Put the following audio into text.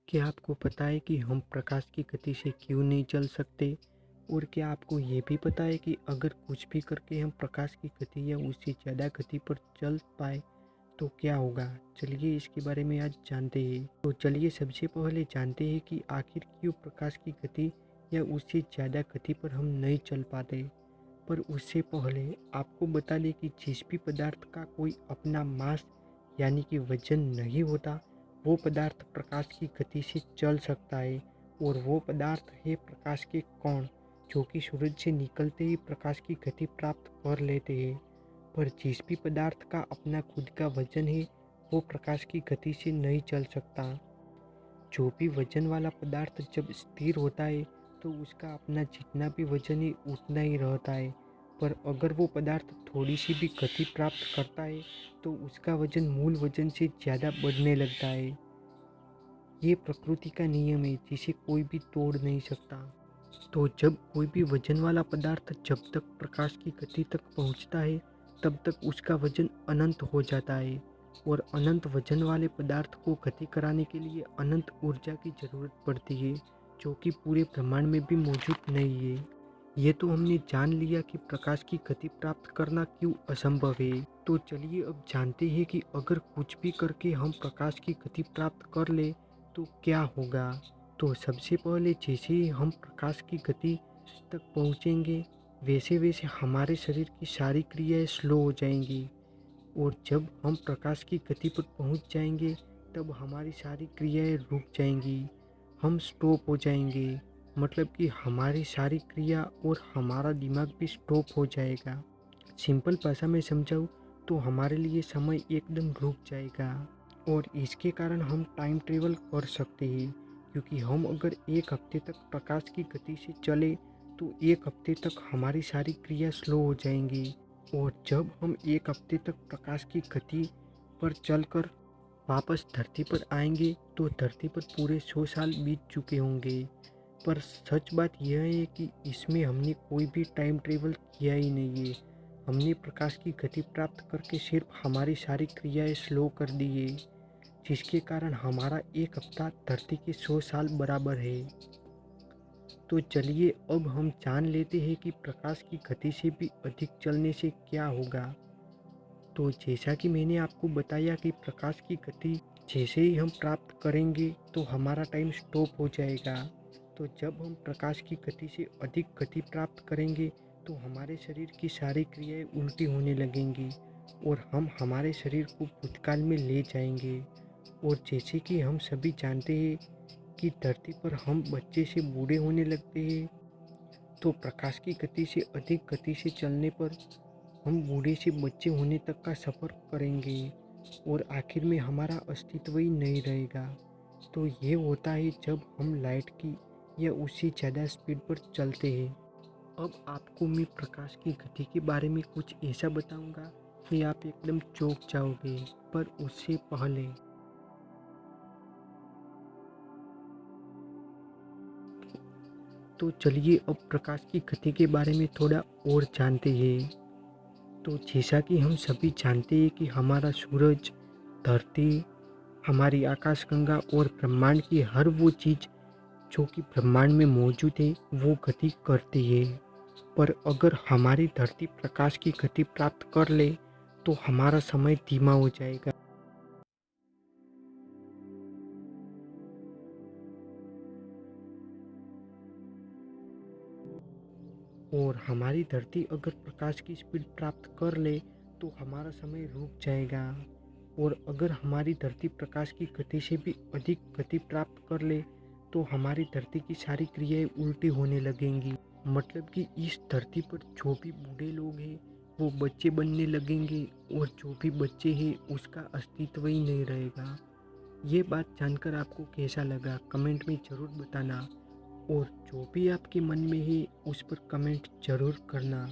क्या आपको पता है कि हम प्रकाश की गति से क्यों नहीं चल सकते? और क्या आपको ये भी पता है कि अगर कुछ भी करके हम प्रकाश की गति या उससे ज़्यादा गति पर चल पाए तो क्या होगा? चलिए इसके बारे में आज जानते हैं। तो चलिए सबसे पहले जानते हैं कि आखिर क्यों प्रकाश की गति या उससे ज़्यादा गति पर हम नहीं चल पाते। पर उससे पहले आपको बता दें कि जिस भी पदार्थ का कोई अपना मास यानी कि वजन नहीं होता, वो पदार्थ प्रकाश की गति से चल सकता है। और वो पदार्थ है प्रकाश के कण, जो कि सूरज से निकलते ही प्रकाश की गति प्राप्त कर लेते हैं। पर जिस भी पदार्थ का अपना खुद का वजन है, वो प्रकाश की गति से नहीं चल सकता। जो भी वजन वाला पदार्थ जब स्थिर होता है तो उसका अपना जितना भी वजन है उतना ही रहता है। पर अगर वो पदार्थ थोड़ी सी भी गति प्राप्त करता है तो उसका वजन मूल वजन से ज़्यादा बढ़ने लगता है। ये प्रकृति का नियम है जिसे कोई भी तोड़ नहीं सकता। तो जब कोई भी वजन वाला पदार्थ जब तक प्रकाश की गति तक पहुंचता है तब तक उसका वजन अनंत हो जाता है। और अनंत वजन वाले पदार्थ को गति कराने के लिए अनंत ऊर्जा की जरूरत पड़ती है, जो कि पूरे ब्रह्मांड में भी मौजूद नहीं है। ये तो हमने जान लिया कि प्रकाश की गति प्राप्त करना क्यों असंभव है। तो चलिए अब जानते हैं कि अगर कुछ भी करके हम प्रकाश की गति प्राप्त कर ले तो क्या होगा। तो सबसे पहले जैसे ही हम प्रकाश की गति तक पहुँचेंगे वैसे वैसे हमारे शरीर की सारी क्रियाएं स्लो हो जाएंगी। और जब हम प्रकाश की गति पर पहुंच जाएंगे तब हमारी सारी क्रियाएं रुक जाएंगी, हम स्टॉप हो जाएंगे। मतलब कि हमारी सारी क्रिया और हमारा दिमाग भी स्टॉप हो जाएगा। सिंपल भाषा में समझाऊँ तो हमारे लिए समय एकदम रुक जाएगा। और इसके कारण हम टाइम ट्रेवल कर सकते हैं, क्योंकि हम अगर एक हफ्ते तक प्रकाश की गति से चले तो एक हफ्ते तक हमारी सारी क्रिया स्लो हो जाएंगी। और जब हम एक हफ्ते तक प्रकाश की गति पर चलकर वापस धरती पर आएंगे तो धरती पर पूरे 100 साल बीत चुके होंगे। पर सच बात यह है कि इसमें हमने कोई भी टाइम ट्रेवल किया ही नहीं है। हमने प्रकाश की गति प्राप्त करके सिर्फ हमारी सारी क्रियाएं स्लो कर दी है, जिसके कारण हमारा एक हफ्ता धरती के 100 साल बराबर है। तो चलिए अब हम जान लेते हैं कि प्रकाश की गति से भी अधिक चलने से क्या होगा। तो जैसा कि मैंने आपको बताया कि प्रकाश की गति जैसे ही हम प्राप्त करेंगे तो हमारा टाइम स्टॉप हो जाएगा। तो जब हम प्रकाश की गति से अधिक गति प्राप्त करेंगे तो हमारे शरीर की सारी क्रियाएं उल्टी होने लगेंगी और हम हमारे शरीर को भूतकाल में ले जाएंगे। और जैसे कि हम सभी जानते हैं कि धरती पर हम बच्चे से बूढ़े होने लगते हैं, तो प्रकाश की गति से अधिक गति से चलने पर हम बूढ़े से बच्चे होने तक का सफ़र करेंगे और आखिर में हमारा अस्तित्व ही नहीं रहेगा। तो ये होता है जब हम लाइट की या उससे ज़्यादा स्पीड पर चलते हैं। अब आपको मैं प्रकाश की गति के बारे में कुछ ऐसा बताऊंगा कि आप एकदम चौंक जाओगे। पर उससे पहले तो चलिए अब प्रकाश की गति के बारे में थोड़ा और जानते हैं। तो जैसा कि हम सभी जानते हैं कि हमारा सूरज, धरती, हमारी आकाशगंगा और ब्रह्मांड की हर वो चीज़ जो कि ब्रह्मांड में मौजूद है वो गति करती है। पर अगर हमारी धरती प्रकाश की गति प्राप्त कर ले तो हमारा समय धीमा हो जाएगा। और हमारी धरती अगर प्रकाश की स्पीड प्राप्त कर ले तो हमारा समय रुक जाएगा। और अगर हमारी धरती प्रकाश की गति से भी अधिक गति प्राप्त कर ले तो हमारी धरती की सारी क्रियाएं उल्टी होने लगेंगी। मतलब कि इस धरती पर जो भी बूढ़े लोग हैं वो बच्चे बनने लगेंगे और जो भी बच्चे हैं उसका अस्तित्व ही नहीं रहेगा। ये बात जानकर आपको कैसा लगा कमेंट में ज़रूर बताना। और जो भी आपके मन में है उस पर कमेंट ज़रूर करना।